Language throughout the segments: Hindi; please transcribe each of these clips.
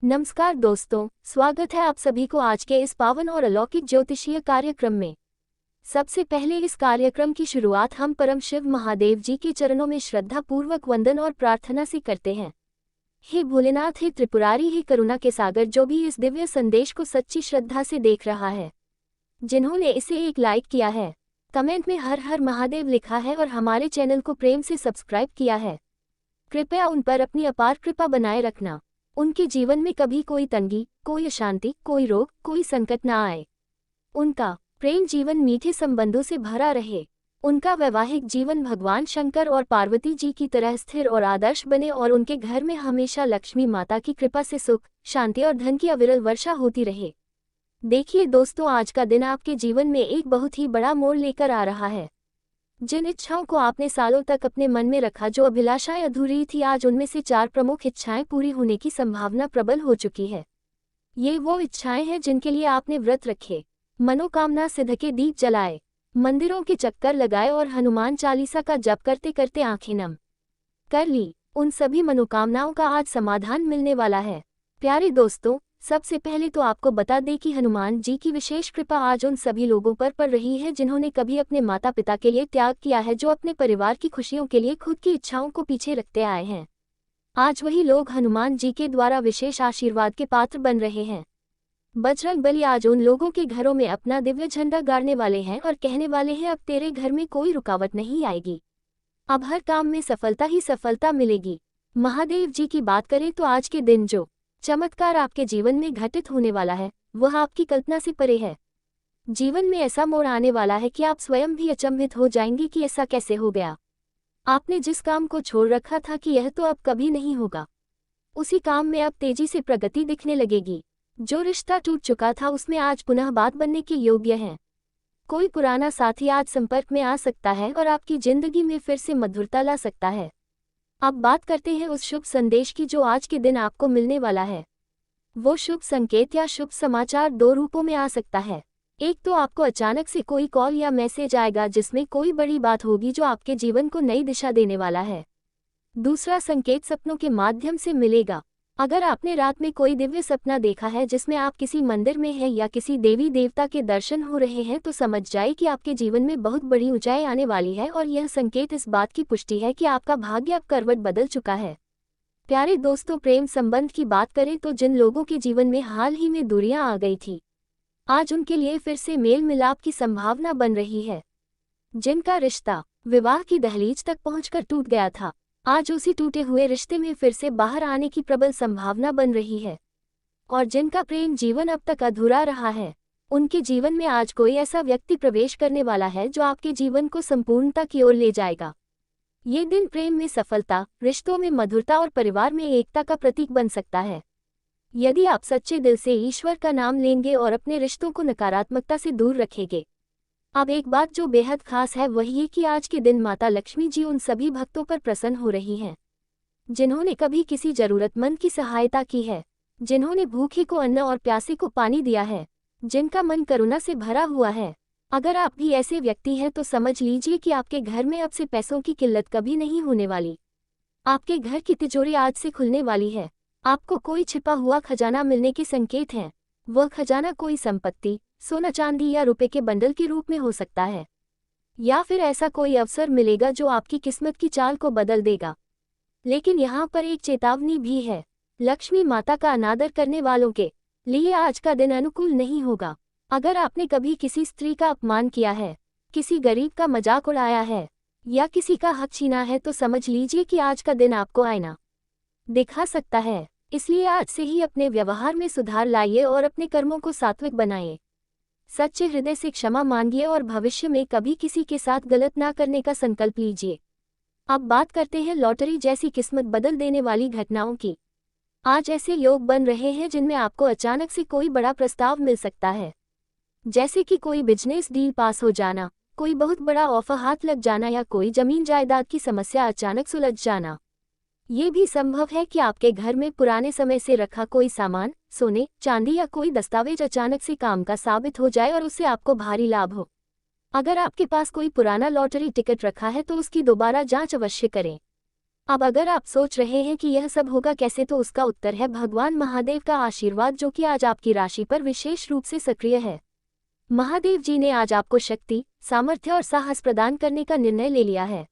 नमस्कार दोस्तों, स्वागत है आप सभी को आज के इस पावन और अलौकिक ज्योतिषीय कार्यक्रम में। सबसे पहले इस कार्यक्रम की शुरुआत हम परम शिव महादेव जी के चरणों में श्रद्धा पूर्वक वंदन और प्रार्थना से करते हैं। हे भोलेनाथ, हे त्रिपुरारी, हे करुणा के सागर, जो भी इस दिव्य संदेश को सच्ची श्रद्धा से देख रहा है, जिन्होंने इसे एक लाइक किया है, कमेंट में हर हर महादेव लिखा है और हमारे चैनल को प्रेम से सब्सक्राइब किया है, कृपया उन पर अपनी अपार कृपा बनाए रखना। उनके जीवन में कभी कोई तंगी, कोई अशांति, कोई रोग, कोई संकट ना आए। उनका प्रेम जीवन मीठे संबंधों से भरा रहे। उनका वैवाहिक जीवन भगवान शंकर और पार्वती जी की तरह स्थिर और आदर्श बने और उनके घर में हमेशा लक्ष्मी माता की कृपा से सुख, शांति और धन की अविरल वर्षा होती रहे। देखिए दोस्तों, आज का दिन आपके जीवन में एक बहुत ही बड़ा मोड़ लेकर आ रहा है। जिन इच्छाओं को आपने सालों तक अपने मन में रखा, जो अभिलाषाएं अधूरी थी, आज उनमें से 4 प्रमुख इच्छाएं पूरी होने की संभावना प्रबल हो चुकी है। ये वो इच्छाएं हैं जिनके लिए आपने व्रत रखे, मनोकामना सिद्ध के दीप जलाए, मंदिरों के चक्कर लगाए और हनुमान चालीसा का जप करते करते आंखें नम कर ली। उन सभी मनोकामनाओं का आज समाधान मिलने वाला है। प्यारे दोस्तों, सबसे पहले तो आपको बता दें कि हनुमान जी की विशेष कृपा आज उन सभी लोगों पर पड़ रही है जिन्होंने कभी अपने माता पिता के लिए त्याग किया है, जो अपने परिवार की खुशियों के लिए खुद की इच्छाओं को पीछे रखते आए हैं। आज वही लोग हनुमान जी के द्वारा विशेष आशीर्वाद के पात्र बन रहे हैं। बजरंग बली आज उन लोगों के घरों में अपना दिव्य झंडा गाड़ने वाले हैं और कहने वाले हैं, अब तेरे घर में कोई रुकावट नहीं आएगी, अब हर काम में सफलता ही सफलता मिलेगी। महादेव जी की बात करें तो आज के दिन जो चमत्कार आपके जीवन में घटित होने वाला है, वह आपकी कल्पना से परे है। जीवन में ऐसा मोड़ आने वाला है कि आप स्वयं भी अचंभित हो जाएंगे कि ऐसा कैसे हो गया। आपने जिस काम को छोड़ रखा था कि यह तो अब कभी नहीं होगा, उसी काम में अब तेजी से प्रगति दिखने लगेगी। जो रिश्ता टूट चुका था उसमें आज पुनः बात बनने के योग्य है। कोई पुराना साथी आज संपर्क में आ सकता है और आपकी जिंदगी में फिर से मधुरता ला सकता है। अब बात करते हैं उस शुभ संदेश की जो आज के दिन आपको मिलने वाला है। वो शुभ संकेत या शुभ समाचार 2 रूपों में आ सकता है। एक तो आपको अचानक से कोई कॉल या मैसेज आएगा जिसमें कोई बड़ी बात होगी जो आपके जीवन को नई दिशा देने वाला है। दूसरा संकेत सपनों के माध्यम से मिलेगा। अगर आपने रात में कोई दिव्य सपना देखा है जिसमें आप किसी मंदिर में हैं या किसी देवी देवता के दर्शन हो रहे हैं, तो समझ जाए कि आपके जीवन में बहुत बड़ी ऊंचाई आने वाली है और यह संकेत इस बात की पुष्टि है कि आपका भाग्य अब करवट बदल चुका है। प्यारे दोस्तों, प्रेम संबंध की बात करें तो जिन लोगों के जीवन में हाल ही में दूरियां आ गई थी, आज उनके लिए फिर से मेल मिलाप की संभावना बन रही है। जिनका रिश्ता विवाह की दहलीज तक पहुंचकर टूट गया था, आज उसी टूटे हुए रिश्ते में फिर से बाहर आने की प्रबल संभावना बन रही है। और जिनका प्रेम जीवन अब तक अधूरा रहा है, उनके जीवन में आज कोई ऐसा व्यक्ति प्रवेश करने वाला है जो आपके जीवन को संपूर्णता की ओर ले जाएगा। ये दिन प्रेम में सफलता, रिश्तों में मधुरता और परिवार में एकता का प्रतीक बन सकता है। यदि आप सच्चे दिल से ईश्वर का नाम लेंगे और अपने रिश्तों को नकारात्मकता से दूर रखेंगे। अब एक बात जो बेहद खास है वह ये कि आज के दिन माता लक्ष्मी जी उन सभी भक्तों पर प्रसन्न हो रही हैं जिन्होंने कभी किसी जरूरतमंद की सहायता की है, जिन्होंने भूखे को अन्न और प्यासे को पानी दिया है, जिनका मन करुणा से भरा हुआ है। अगर आप भी ऐसे व्यक्ति हैं तो समझ लीजिए कि आपके घर में अब से पैसों की किल्लत कभी नहीं होने वाली। आपके घर की तिजोरी आज से खुलने वाली है। आपको कोई छिपा हुआ खजाना मिलने के संकेत हैं। वह खजाना कोई संपत्ति, सोना चांदी या रुपए के बंडल के रूप में हो सकता है, या फिर ऐसा कोई अवसर मिलेगा जो आपकी किस्मत की चाल को बदल देगा। लेकिन यहाँ पर एक चेतावनी भी है। लक्ष्मी माता का अनादर करने वालों के लिए आज का दिन अनुकूल नहीं होगा। अगर आपने कभी किसी स्त्री का अपमान किया है, किसी गरीब का मजाक उड़ाया है या किसी का हक छीना है, तो समझ लीजिए कि आज का दिन आपको आईना दिखा सकता है। इसलिए आज से ही अपने व्यवहार में सुधार लाइए और अपने कर्मों को सात्विक बनाइए। सच्चे हृदय से क्षमा मांगिए और भविष्य में कभी किसी के साथ गलत ना करने का संकल्प लीजिए। अब बात करते हैं लॉटरी जैसी किस्मत बदल देने वाली घटनाओं की। आज ऐसे योग बन रहे हैं जिनमें आपको अचानक से कोई बड़ा प्रस्ताव मिल सकता है, जैसे कि कोई बिजनेस डील पास हो जाना, कोई बहुत बड़ा ऑफर हाथ लग जाना या कोई जमीन जायदाद की समस्या अचानक सुलझ जाना। ये भी संभव है कि आपके घर में पुराने समय से रखा कोई सामान, सोने चांदी या कोई दस्तावेज अचानक से काम का साबित हो जाए और उससे आपको भारी लाभ हो। अगर आपके पास कोई पुराना लॉटरी टिकट रखा है तो उसकी दोबारा जांच अवश्य करें। अब अगर आप सोच रहे हैं कि यह सब होगा कैसे, तो उसका उत्तर है भगवान महादेव का आशीर्वाद, जो कि आज आपकी राशि पर विशेष रूप से सक्रिय है। महादेव जी ने आज आपको शक्ति, सामर्थ्य और साहस प्रदान करने का निर्णय ले लिया है।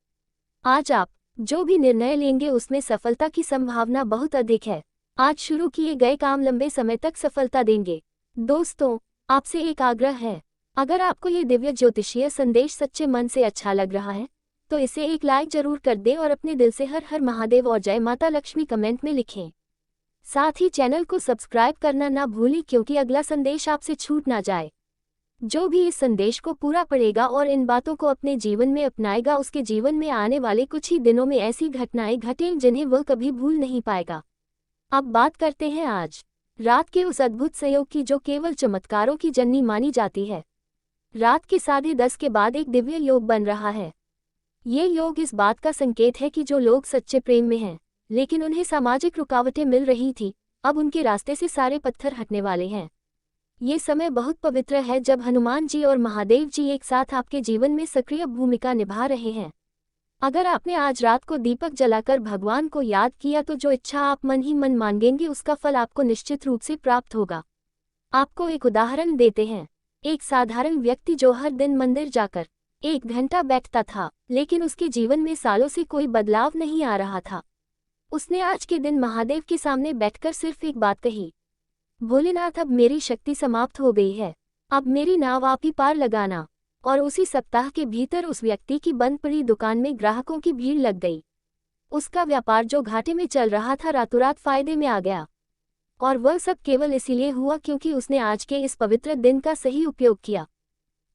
आज आप जो भी निर्णय लेंगे उसमें सफलता की संभावना बहुत अधिक है। आज शुरू किए गए काम लंबे समय तक सफलता देंगे। दोस्तों, आपसे एक आग्रह है, अगर आपको ये दिव्य ज्योतिषीय संदेश सच्चे मन से अच्छा लग रहा है तो इसे एक लाइक जरूर कर दें और अपने दिल से हर हर महादेव और जय माता लक्ष्मी कमेंट में लिखें। साथ ही चैनल को सब्सक्राइब करना ना भूलें, क्योंकि अगला संदेश आपसे छूट ना जाए। जो भी इस संदेश को पूरा पढ़ेगा और इन बातों को अपने जीवन में अपनाएगा, उसके जीवन में आने वाले कुछ ही दिनों में ऐसी घटनाएं घटें जिन्हें वह कभी भूल नहीं पाएगा। अब बात करते हैं आज रात के उस अद्भुत संयोग की जो केवल चमत्कारों की जननी मानी जाती है। रात के 10:30 के बाद एक दिव्य योग बन रहा है। ये योग इस बात का संकेत है कि जो लोग सच्चे प्रेम में हैं, लेकिन उन्हें सामाजिक रुकावटें मिल रही थी, अब उनके रास्ते से सारे पत्थर हटने वाले हैं। ये समय बहुत पवित्र है जब हनुमान जी और महादेव जी एक साथ आपके जीवन में सक्रिय भूमिका निभा रहे हैं। अगर आपने आज रात को दीपक जलाकर भगवान को याद किया तो जो इच्छा आप मन ही मन मांगेंगे उसका फल आपको निश्चित रूप से प्राप्त होगा। आपको एक उदाहरण देते हैं। एक साधारण व्यक्ति जो हर दिन मंदिर जाकर 1 घंटा बैठता था, लेकिन उसके जीवन में सालों से कोई बदलाव नहीं आ रहा था। उसने आज के दिन महादेव के सामने बैठकर सिर्फ एक बात कही, भोलेनाथ, अब मेरी शक्ति समाप्त हो गई है, अब मेरी नाव आप ही पार लगाना। और उसी सप्ताह के भीतर उस व्यक्ति की बंद पड़ी दुकान में ग्राहकों की भीड़ लग गई। उसका व्यापार जो घाटे में चल रहा था रातों-रात फायदे में आ गया। और वह सब केवल इसीलिए हुआ क्योंकि उसने आज के इस पवित्र दिन का सही उपयोग किया।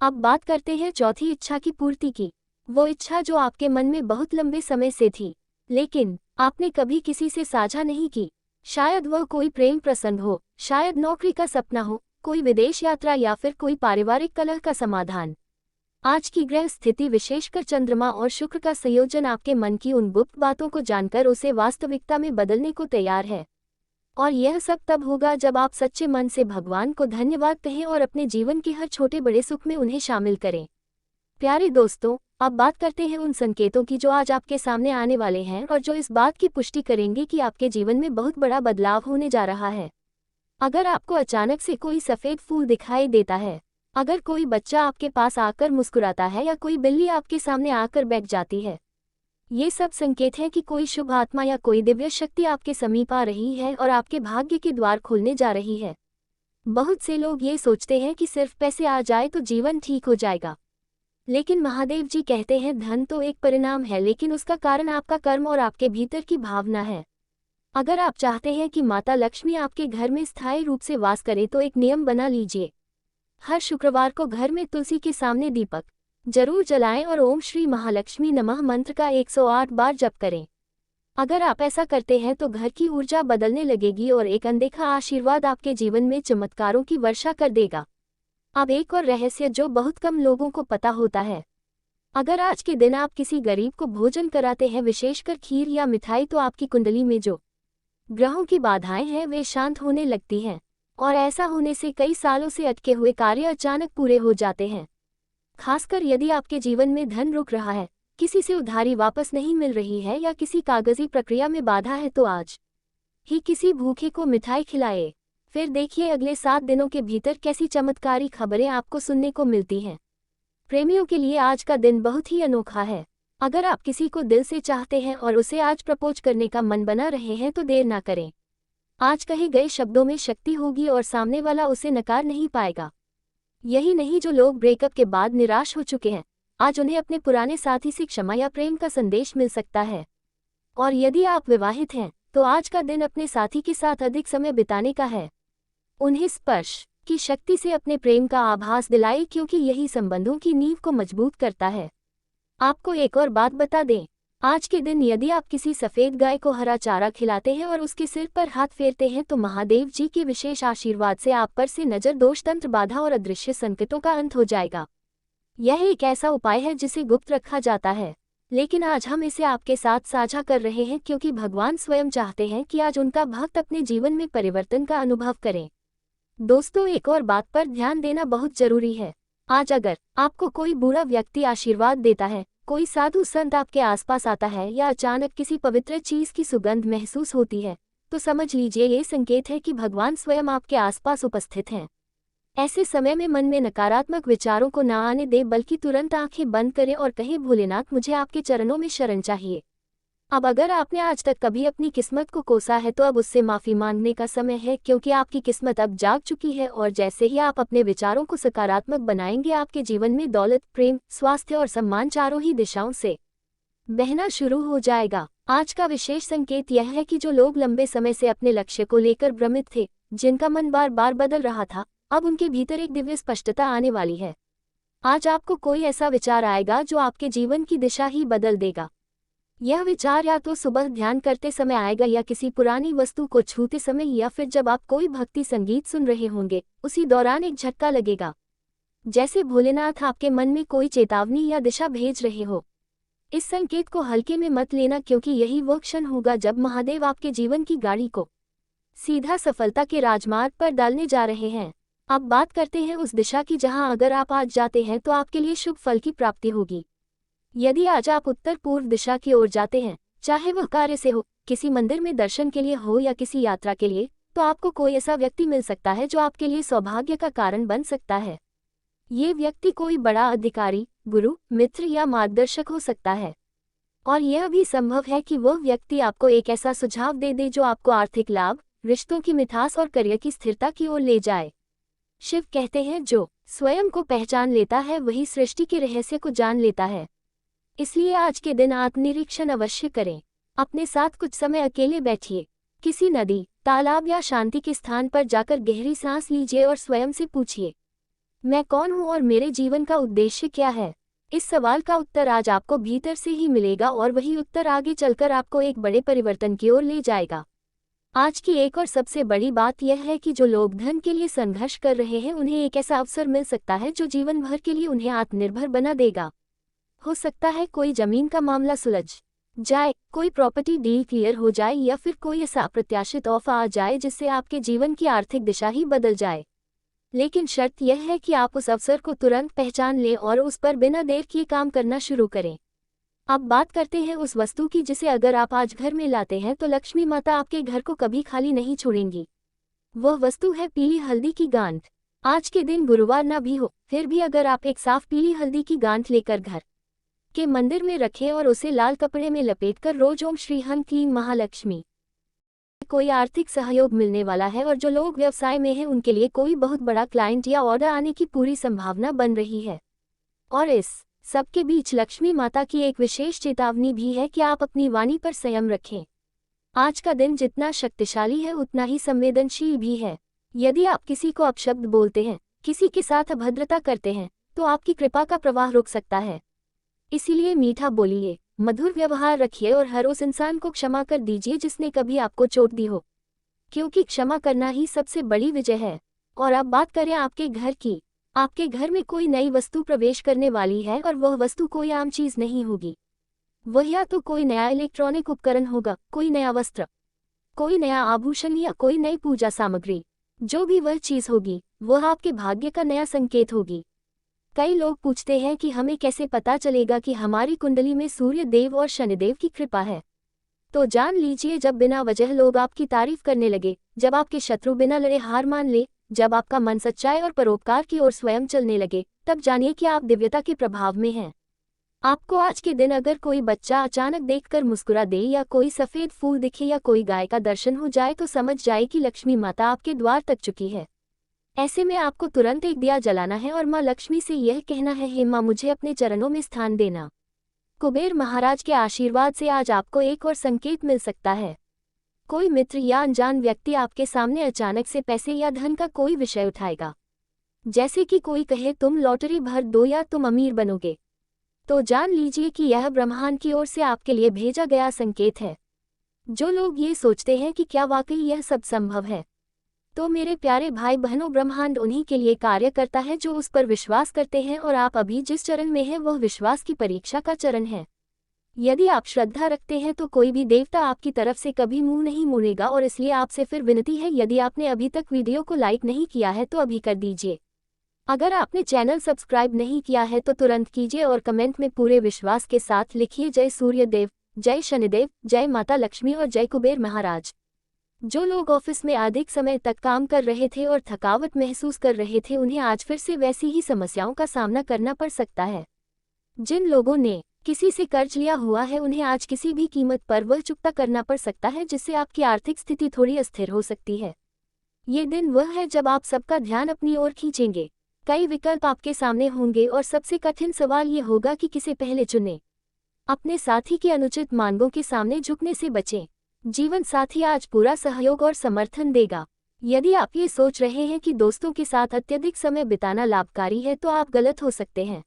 अब बात करते हैं चौथी इच्छा की पूर्ति की। वो इच्छा जो आपके मन में बहुत लंबे समय से थी, लेकिन आपने कभी किसी से साझा नहीं की। शायद वह कोई प्रेम प्रसंग हो, शायद नौकरी का सपना हो, कोई विदेश यात्रा या फिर कोई पारिवारिक कलह का समाधान। आज की ग्रह स्थिति, विशेषकर चंद्रमा और शुक्र का संयोजन, आपके मन की उन गुप्त बातों को जानकर उसे वास्तविकता में बदलने को तैयार है। और यह सब तब होगा जब आप सच्चे मन से भगवान को धन्यवाद कहें और अपने जीवन के हर छोटे बड़े सुख में उन्हें शामिल करें। प्यारे दोस्तों, अब बात करते हैं उन संकेतों की जो आज आपके सामने आने वाले हैं और जो इस बात की पुष्टि करेंगे कि आपके जीवन में बहुत बड़ा बदलाव होने जा रहा है। अगर आपको अचानक से कोई सफ़ेद फूल दिखाई देता है, अगर कोई बच्चा आपके पास आकर मुस्कुराता है या कोई बिल्ली आपके सामने आकर बैठ जाती है, ये सब संकेत हैं कि कोई शुभ आत्मा या कोई दिव्य शक्ति आपके समीप आ रही है और आपके भाग्य के द्वार खोलने जा रही है। बहुत से लोग ये सोचते हैं कि सिर्फ पैसे आ जाए तो जीवन ठीक हो जाएगा, लेकिन महादेव जी कहते हैं धन तो एक परिणाम है, लेकिन उसका कारण आपका कर्म और आपके भीतर की भावना है। अगर आप चाहते हैं कि माता लक्ष्मी आपके घर में स्थायी रूप से वास करे तो एक नियम बना लीजिए। हर शुक्रवार को घर में तुलसी के सामने दीपक जरूर जलाएं और ओम श्री महालक्ष्मी नमः मंत्र का 108 बार जप करें। अगर आप ऐसा करते हैं तो घर की ऊर्जा बदलने लगेगी और एक अनदेखा आशीर्वाद आपके जीवन में चमत्कारों की वर्षा कर देगा। अब एक और रहस्य जो बहुत कम लोगों को पता होता है। अगर आज के दिन आप किसी गरीब को भोजन कराते हैं, विशेषकर खीर या मिठाई, तो आपकी कुंडली में जो ग्रहों की बाधाएं हैं वे शांत होने लगती हैं, और ऐसा होने से कई सालों से अटके हुए कार्य अचानक पूरे हो जाते हैं। खासकर यदि आपके जीवन में धन रुक रहा है, किसी से उधारी वापस नहीं मिल रही है या किसी कागजी प्रक्रिया में बाधा है, तो आज ही किसी भूखे को मिठाई खिलाए। फिर देखिए अगले 7 दिनों के भीतर कैसी चमत्कारी खबरें आपको सुनने को मिलती हैं। प्रेमियों के लिए आज का दिन बहुत ही अनोखा है। अगर आप किसी को दिल से चाहते हैं और उसे आज प्रपोज करने का मन बना रहे हैं तो देर ना करें। आज कहे गए शब्दों में शक्ति होगी और सामने वाला उसे नकार नहीं पाएगा। यही नहीं, जो लोग ब्रेकअप के बाद निराश हो चुके हैं, आज उन्हें अपने पुराने साथी से क्षमा या प्रेम का संदेश मिल सकता है। और यदि आप विवाहित हैं तो आज का दिन अपने साथी के साथ अधिक समय बिताने का है। उन्हें स्पर्श की शक्ति से अपने प्रेम का आभास दिलाए, क्योंकि यही संबंधों की नींव को मजबूत करता है। आपको एक और बात बता दें, आज के दिन यदि आप किसी सफ़ेद गाय को हरा चारा खिलाते हैं और उसके सिर पर हाथ फेरते हैं तो महादेव जी के विशेष आशीर्वाद से आप पर से नजर दोष, तंत्र, बाधा और अदृश्य संकटों का अंत हो जाएगा। यह एक ऐसा उपाय है जिसे गुप्त रखा जाता है, लेकिन आज हम इसे आपके साथ साझा कर रहे हैं क्योंकि भगवान स्वयं चाहते हैं कि आज उनका भक्त अपने जीवन में परिवर्तन का अनुभव करें। दोस्तों, एक और बात पर ध्यान देना बहुत जरूरी है। आज अगर आपको कोई बुरा व्यक्ति आशीर्वाद देता है कोई साधु संत आपके आसपास आता है या अचानक किसी पवित्र चीज की सुगंध महसूस होती है, तो समझ लीजिए ये संकेत है कि भगवान स्वयं आपके आसपास उपस्थित हैं। ऐसे समय में मन में नकारात्मक विचारों को ना आने दे, बल्कि तुरंत आंखें बंद करें और कहें, भोलेनाथ, मुझे आपके चरणों में शरण चाहिए। अब अगर आपने आज तक कभी अपनी किस्मत को कोसा है तो अब उससे माफी मांगने का समय है, क्योंकि आपकी किस्मत अब जाग चुकी है और जैसे ही आप अपने विचारों को सकारात्मक बनाएंगे, आपके जीवन में दौलत, प्रेम, स्वास्थ्य और सम्मान चारों ही दिशाओं से बहना शुरू हो जाएगा। आज का विशेष संकेत यह है कि जो लोग लंबे समय से अपने लक्ष्य को लेकर भ्रमित थे, जिनका मन बार बार बदल रहा था, अब उनके भीतर एक दिव्य स्पष्टता आने वाली है। आज आपको कोई ऐसा विचार आएगा जो आपके जीवन की दिशा ही बदल देगा। यह विचार या तो सुबह ध्यान करते समय आएगा, या किसी पुरानी वस्तु को छूते समय, या फिर जब आप कोई भक्ति संगीत सुन रहे होंगे उसी दौरान एक झटका लगेगा, जैसे भोलेनाथ आपके मन में कोई चेतावनी या दिशा भेज रहे हो। इस संकेत को हल्के में मत लेना, क्योंकि यही वो क्षण होगा जब महादेव आपके जीवन की गाड़ी को सीधा सफलता के राजमार्ग पर डालने जा रहे हैं। अब बात करते हैं उस दिशा की जहां अगर आप आज जाते हैं तो आपके लिए शुभ फल की प्राप्ति होगी। यदि आज आप उत्तर पूर्व दिशा की ओर जाते हैं, चाहे वह कार्य से हो, किसी मंदिर में दर्शन के लिए हो या किसी यात्रा के लिए, तो आपको कोई ऐसा व्यक्ति मिल सकता है जो आपके लिए सौभाग्य का कारण बन सकता है। ये व्यक्ति कोई बड़ा अधिकारी, गुरु, मित्र या मार्गदर्शक हो सकता है। और यह भी संभव है कि वह व्यक्ति आपको एक ऐसा सुझाव दे दे जो आपको आर्थिक लाभ, रिश्तों की मिठास और करियर की स्थिरता की ओर ले जाए। शिव कहते हैं, जो स्वयं को पहचान लेता है वही सृष्टि के रहस्य को जान लेता है। इसलिए आज के दिन आत्मनिरीक्षण अवश्य करें। अपने साथ कुछ समय अकेले बैठिए, किसी नदी, तालाब या शांति के स्थान पर जाकर गहरी सांस लीजिए और स्वयं से पूछिए, मैं कौन हूँ और मेरे जीवन का उद्देश्य क्या है। इस सवाल का उत्तर आज आपको भीतर से ही मिलेगा और वही उत्तर आगे चलकर आपको एक बड़े परिवर्तन की ओर ले जाएगा। आज की एक और सबसे बड़ी बात यह है कि जो लोग धन के लिए संघर्ष कर रहे हैं, उन्हें एक ऐसा अवसर मिल सकता है जो जीवन भर के लिए उन्हें आत्मनिर्भर बना देगा। हो सकता है कोई जमीन का मामला सुलझ जाए, कोई प्रॉपर्टी डील क्लियर हो जाए, या फिर कोई ऐसा अप्रत्याशित ऑफर आ जाए जिससे आपके जीवन की आर्थिक दिशा ही बदल जाए। लेकिन शर्त यह है कि आप उस अवसर को तुरंत पहचान लें और उस पर बिना देर किए काम करना शुरू करें। अब बात करते हैं उस वस्तु की जिसे अगर आप आज घर में लाते हैं तो लक्ष्मी माता आपके घर को कभी खाली नहीं छोड़ेंगी। वह वस्तु है पीली हल्दी की गांठ। आज के दिन गुरुवार ना भी हो, फिर भी अगर आप एक साफ पीली हल्दी की गांठ लेकर घर के मंदिर में रखें और उसे लाल कपड़े में लपेटकर रोज ओम श्री हं क्लीं महालक्ष्मी, कोई आर्थिक सहयोग मिलने वाला है। और जो लोग व्यवसाय में हैं उनके लिए कोई बहुत बड़ा क्लाइंट या ऑर्डर आने की पूरी संभावना बन रही है। और इस सबके बीच लक्ष्मी माता की एक विशेष चेतावनी भी है कि आप अपनी वाणी पर संयम रखें। आज का दिन जितना शक्तिशाली है उतना ही संवेदनशील भी है। यदि आप किसी को अपशब्द बोलते हैं, किसी के साथ अभद्रता करते हैं, तो आपकी कृपा का प्रवाह रुक सकता है। इसीलिए मीठा बोलिए, मधुर व्यवहार रखिए और हर उस इंसान को क्षमा कर दीजिए जिसने कभी आपको चोट दी हो, क्योंकि क्षमा करना ही सबसे बड़ी विजय है। और अब बात करें आपके घर की। आपके घर में कोई नई वस्तु प्रवेश करने वाली है और वह वस्तु कोई आम चीज नहीं होगी। वह या तो कोई नया इलेक्ट्रॉनिक उपकरण होगा, कोई नया वस्त्र, कोई नया आभूषण या कोई नई पूजा सामग्री। जो भी वह चीज होगी वह आपके भाग्य का नया संकेत होगी। कई लोग पूछते हैं कि हमें कैसे पता चलेगा कि हमारी कुंडली में सूर्य देव और शनिदेव की कृपा है। तो जान लीजिए, जब बिना वजह लोग आपकी तारीफ करने लगे, जब आपके शत्रु बिना लड़े हार मान ले, जब आपका मन सच्चाई और परोपकार की ओर स्वयं चलने लगे, तब जानिए कि आप दिव्यता के प्रभाव में हैं। आपको आज के दिन अगर कोई बच्चा अचानक देखकर मुस्कुरा दे, या कोई सफेद फूल दिखे, या कोई गाय का दर्शन हो जाए, तो समझ जाए कि लक्ष्मी माता आपके द्वार तक चुकी है। ऐसे में आपको तुरंत एक दिया जलाना है और माँ लक्ष्मी से यह कहना है, हे माँ, मुझे अपने चरणों में स्थान देना। कुबेर महाराज के आशीर्वाद से आज आपको एक और संकेत मिल सकता है। कोई मित्र या अनजान व्यक्ति आपके सामने अचानक से पैसे या धन का कोई विषय उठाएगा, जैसे कि कोई कहे तुम लॉटरी भर दो या तुम अमीर बनोगे। तो जान लीजिए कि यह ब्रह्मांड की ओर से आपके लिए भेजा गया संकेत है। जो लोग ये सोचते हैं कि क्या वाकई यह सब संभव है, तो मेरे प्यारे भाई बहनों, ब्रह्मांड उन्हीं के लिए कार्य करता है जो उस पर विश्वास करते हैं। और आप अभी जिस चरण में हैं वह विश्वास की परीक्षा का चरण है। यदि आप श्रद्धा रखते हैं तो कोई भी देवता आपकी तरफ से कभी मुंह नहीं मोड़ेगा। और इसलिए आपसे फिर विनती है, यदि आपने अभी तक वीडियो को लाइक नहीं किया है तो अभी कर दीजिए। अगर आपने चैनल सब्सक्राइब नहीं किया है तो तुरंत कीजिए और कमेंट में पूरे विश्वास के साथ लिखिए जय सूर्यदेव, जय शनिदेव, जय माता लक्ष्मी और जय कुबेर महाराज। जो लोग ऑफिस में अधिक समय तक काम कर रहे थे और थकावट महसूस कर रहे थे उन्हें आज फिर से वैसी ही समस्याओं का सामना करना पड़ सकता है। जिन लोगों ने किसी से कर्ज लिया हुआ है उन्हें आज किसी भी कीमत पर वह चुकता करना पड़ सकता है, जिससे आपकी आर्थिक स्थिति थोड़ी अस्थिर हो सकती है। ये दिन वह है जब आप सबका ध्यान अपनी ओर खींचेंगे। कई विकल्प आपके सामने होंगे और सबसे कठिन सवाल ये होगा कि किसे पहले चुनें। अपने साथी के अनुचित मांगों के सामने झुकने से बचें। जीवन साथी आज पूरा सहयोग और समर्थन देगा। यदि आप ये सोच रहे हैं कि दोस्तों के साथ अत्यधिक समय बिताना लाभकारी है तो आप गलत हो सकते हैं।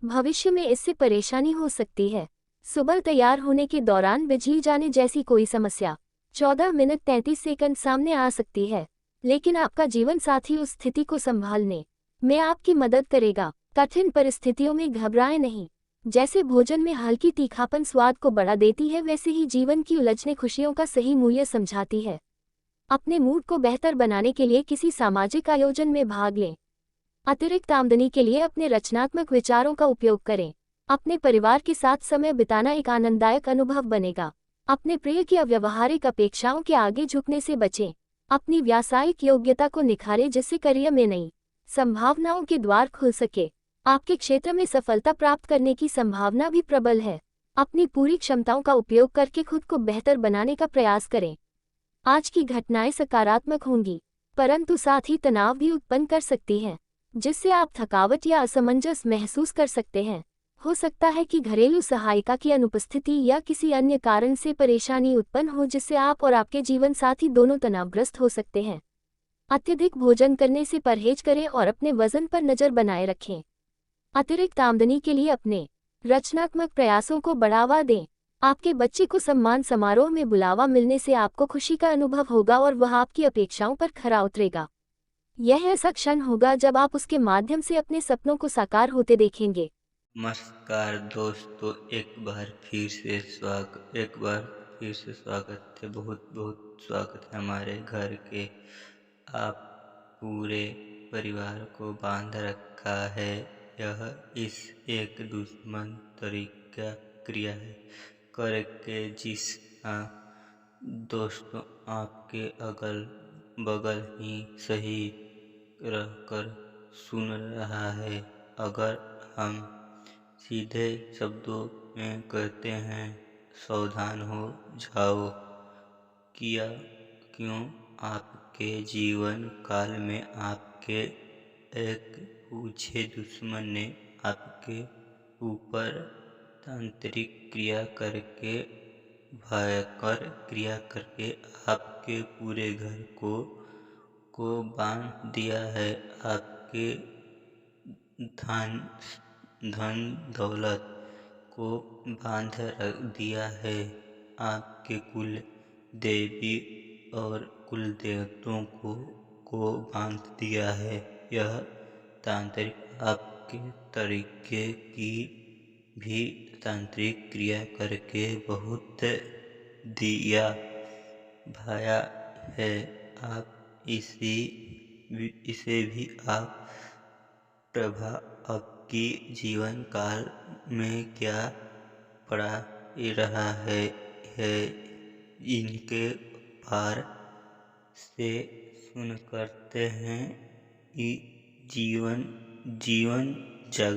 भविष्य में इससे परेशानी हो सकती है। सुबह तैयार होने के दौरान बिजली जाने जैसी कोई समस्या 14 मिनट 33 सेकंड सामने आ सकती है, लेकिन आपका जीवन साथी उस स्थिति को संभालने में आपकी मदद करेगा। कठिन परिस्थितियों में घबराएं नहीं। जैसे भोजन में हल्की तीखापन स्वाद को बढ़ा देती है, वैसे ही जीवन की उलझने खुशियों का सही मूल्य समझाती है। अपने मूड को बेहतर बनाने के लिए किसी सामाजिक आयोजन में भाग लें। अतिरिक्त आमदनी के लिए अपने रचनात्मक विचारों का उपयोग करें। अपने परिवार के साथ समय बिताना एक आनंददायक अनुभव बनेगा। अपने प्रिय की अव्यावहारिक अपेक्षाओं के आगे झुकने से बचें। अपनी व्यावसायिक योग्यता को निखारें जिससे करियर में नई संभावनाओं के द्वार खुल सके। आपके क्षेत्र में सफलता प्राप्त करने की संभावना भी प्रबल है। अपनी पूरी क्षमताओं का उपयोग करके खुद को बेहतर बनाने का प्रयास करें। आज की घटनाएं सकारात्मक होंगी, परंतु साथ ही तनाव भी उत्पन्न कर सकती हैं, जिससे आप थकावट या असमंजस महसूस कर सकते हैं। हो सकता है कि घरेलू सहायिका की अनुपस्थिति या किसी अन्य कारण से परेशानी उत्पन्न हो, जिससे आप और आपके जीवन साथी दोनों तनावग्रस्त हो सकते हैं। अत्यधिक भोजन करने से परहेज करें और अपने वजन पर नजर बनाए रखें। अतिरिक्त आमदनी के लिए अपने रचनात्मक प्रयासों को बढ़ावा दें। आपके बच्चे को सम्मान समारोह में बुलावा मिलने से आपको खुशी का अनुभव होगा और वह आपकी अपेक्षाओं पर खरा उतरेगा। यह ऐसा क्षण होगा जब आप उसके माध्यम से अपने सपनों को साकार होते देखेंगे। नमस्कार दोस्तों, एक बार फिर से स्वागत है। बहुत बहुत स्वागत है हमारे घर के। आप पूरे परिवार को बांध रखा है। यह इस एक दुश्मन तरीका क्रिया है करके जिस हाँ दोस्तों आपके अगल बगल ही सही रहकर सुन रहा है। अगर हम सीधे शब्दों में कहते हैं, सावधान हो जाओ। किया क्यों आपके जीवन काल में आपके एक पूछे दुश्मन ने आपके ऊपर तांत्रिक क्रिया करके भयंकर क्रिया करके आपके पूरे घर को बांध दिया है। आपके धन धन दौलत को बांध रख दिया है। आपके कुल देवी और कुल देवताओं को बांध दिया है। यह तांत्रिक आपके तरीके की भी तांत्रिक क्रिया करके बहुत दिया भाया है। आप इसे भी आप प्रभाव आपकी जीवन काल में क्या पड़ा रहा है इनके पार से सुन करते हैं। जीवन जीवन जग